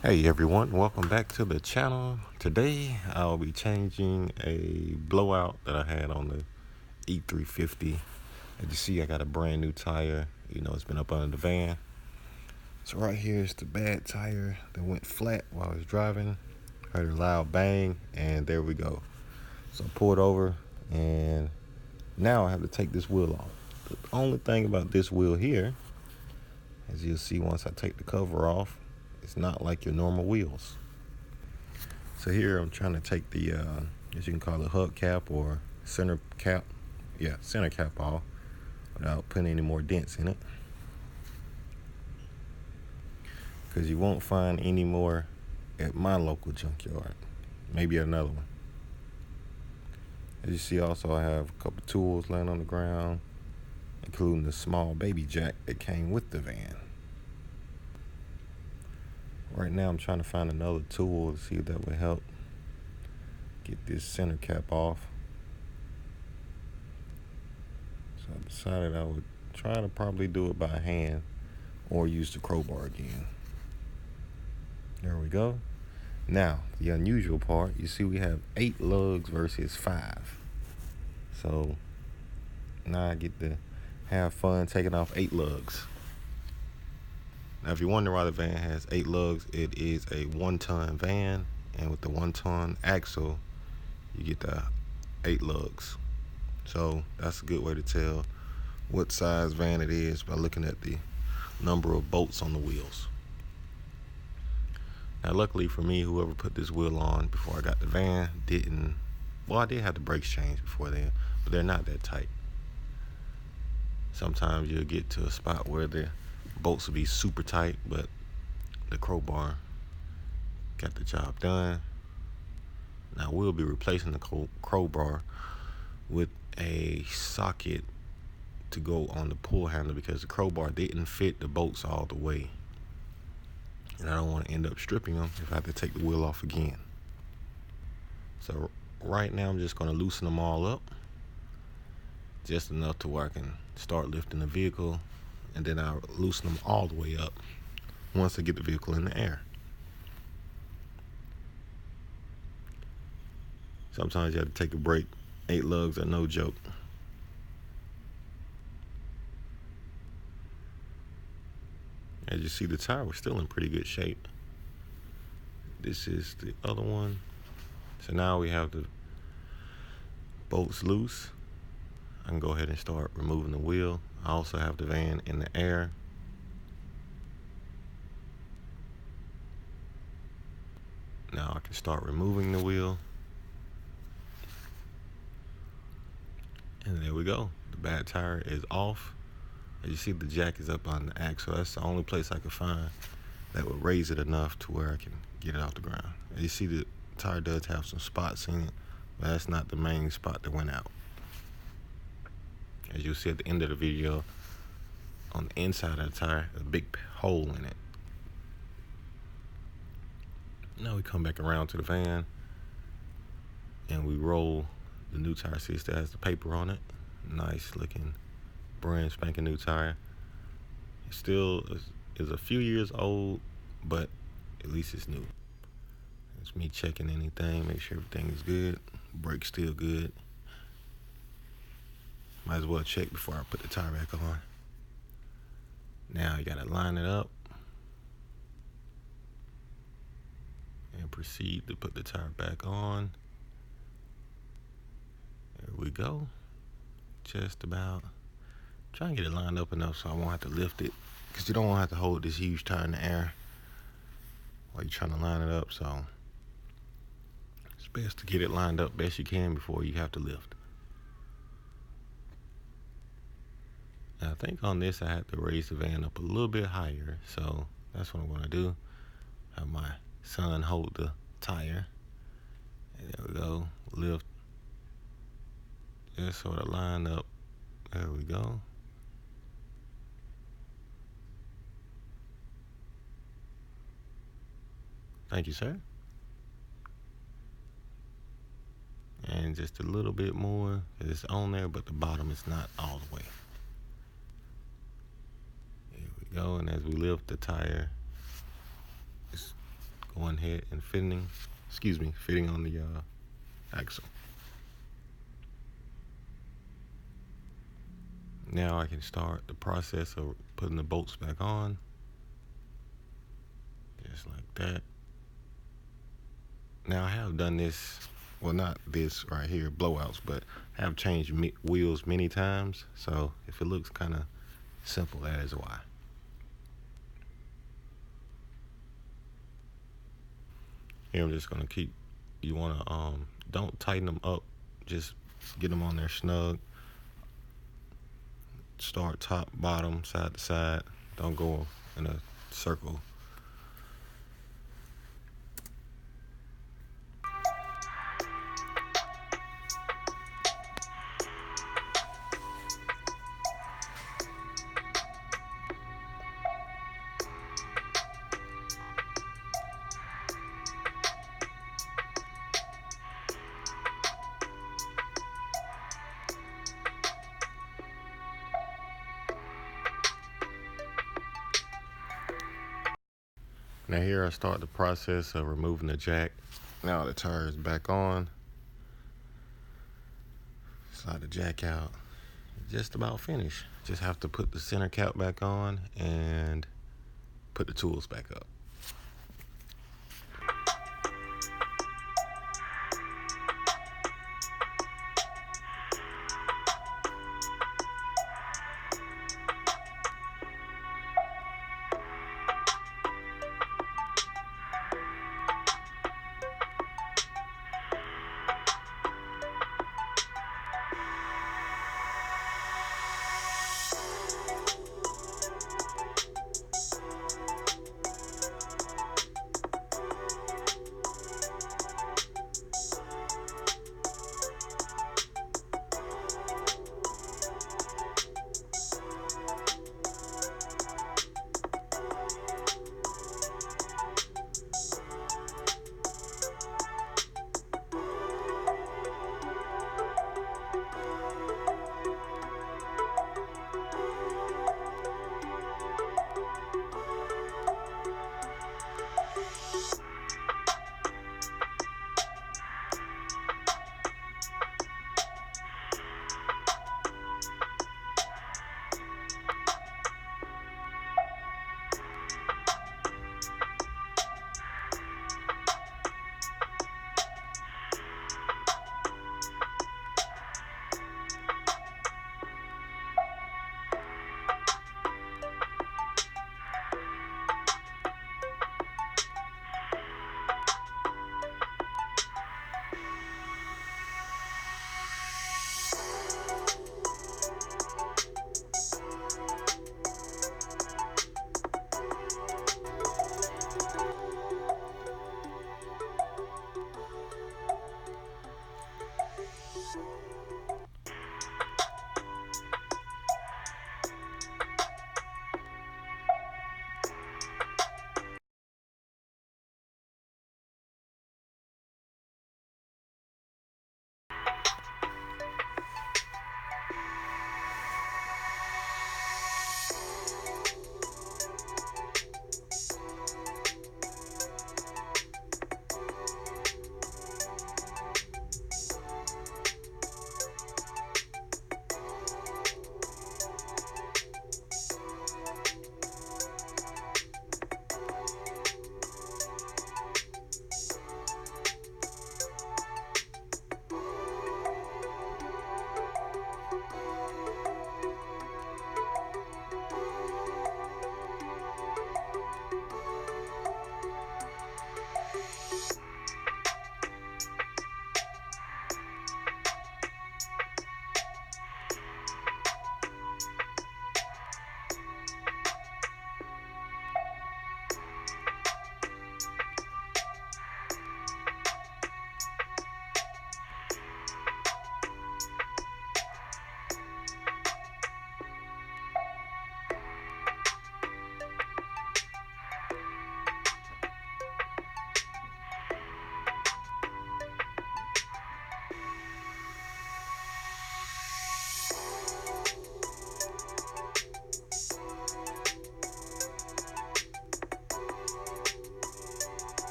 Hey everyone, welcome back to the channel. Today I'll be changing a blowout that I had on the E350. As you see, I got a brand new tire. It's been up under the van. So right here is the bad tire that went flat while I was driving. Heard a loud bang, and there we go. So I pulled over, and now I have to take this wheel off. The only thing about this wheel here, as you'll see once I take the cover off, it's not like your normal wheels. So here I'm trying to take the, as you can call it, hubcap or center cap. Yeah, center cap off without putting any more dents in it. Because you won't find any more at my local junkyard. Maybe at another one. As you see, also I have a couple tools laying on the ground, including the small baby jack that came with the van. Right now I'm trying to find another tool to see if that would help get this center cap off. So I decided I would try to probably do it by hand or use the crowbar again. There we go. Now, the unusual part, you see we have 8 lugs versus 5. So now I get to have fun taking off 8 lugs. Now, if you wonder why the van has 8 lugs, it is a 1-ton van, and with the 1-ton axle, you get the 8 lugs. So that's a good way to tell what size van it is by looking at the number of bolts on the wheels. Now, luckily for me, whoever put this wheel on before I got the van didn't. Well, I did have the brakes changed before then, but they're not that tight. Sometimes you'll get to a spot where the bolts will be super tight, but the crowbar got the job done. Now we'll be replacing the crowbar with a socket to go on the pull handle because the crowbar didn't fit the bolts all the way, and I don't want to end up stripping them if I have to take the wheel off again. So right now I'm just going to loosen them all up, just enough to where I can start lifting the vehicle, and then I'll loosen them all the way up once I get the vehicle in the air. Sometimes you have to take a break. 8 lugs are no joke. As you see, the tire was still in pretty good shape. This is the other one. So now we have the bolts loose. I can go ahead and start removing the wheel. I also have the van in the air. Now I can start removing the wheel. And there we go. The bad tire is off. As you see, the jack is up on the axle. That's the only place I could find that would raise it enough to where I can get it off the ground. As you see, the tire does have some spots in it, but that's not the main spot that went out. As you'll see at the end of the video, on the inside of the tire, a big hole in it. Now we come back around to the van and we roll the new tire. See, it still has the paper on it. Nice looking brand spanking new tire. It still is a few years old, but at least it's new. It's me checking anything, make sure everything is good. Brakes still good. Might as well check before I put the tire back on. Now you gotta line it up and proceed to put the tire back on. There we go. Just about. Try and get it lined up enough so I won't have to lift it, because you don't want to have to hold this huge tire in the air while you're trying to line it up. So it's best to get it lined up best you can before you have to lift. Now, I think on this I have to raise the van up a little bit higher, so that's what I'm going to do. Have my son hold the tire. And there we go. Lift. Just sort of line up. There we go. Thank you, sir. And just a little bit more, because it's on there, but the bottom is not all the way. There we go. And as we lift the tire, it's ahead and fitting on the axle. Now I can start the process of putting the bolts back on, just like that. Now I have done this, well, not this right here, blowouts, but I have changed wheels many times, so if it looks kind of simple, that is why. Here I'm just gonna keep, you wanna don't tighten them up, just get them on there snug. Start top, bottom, side to side. Don't go in a circle. Now here I start the process of removing the jack. Now the tire is back on. Slide the jack out. Just about finished. Just have to put the center cap back on and put the tools back up.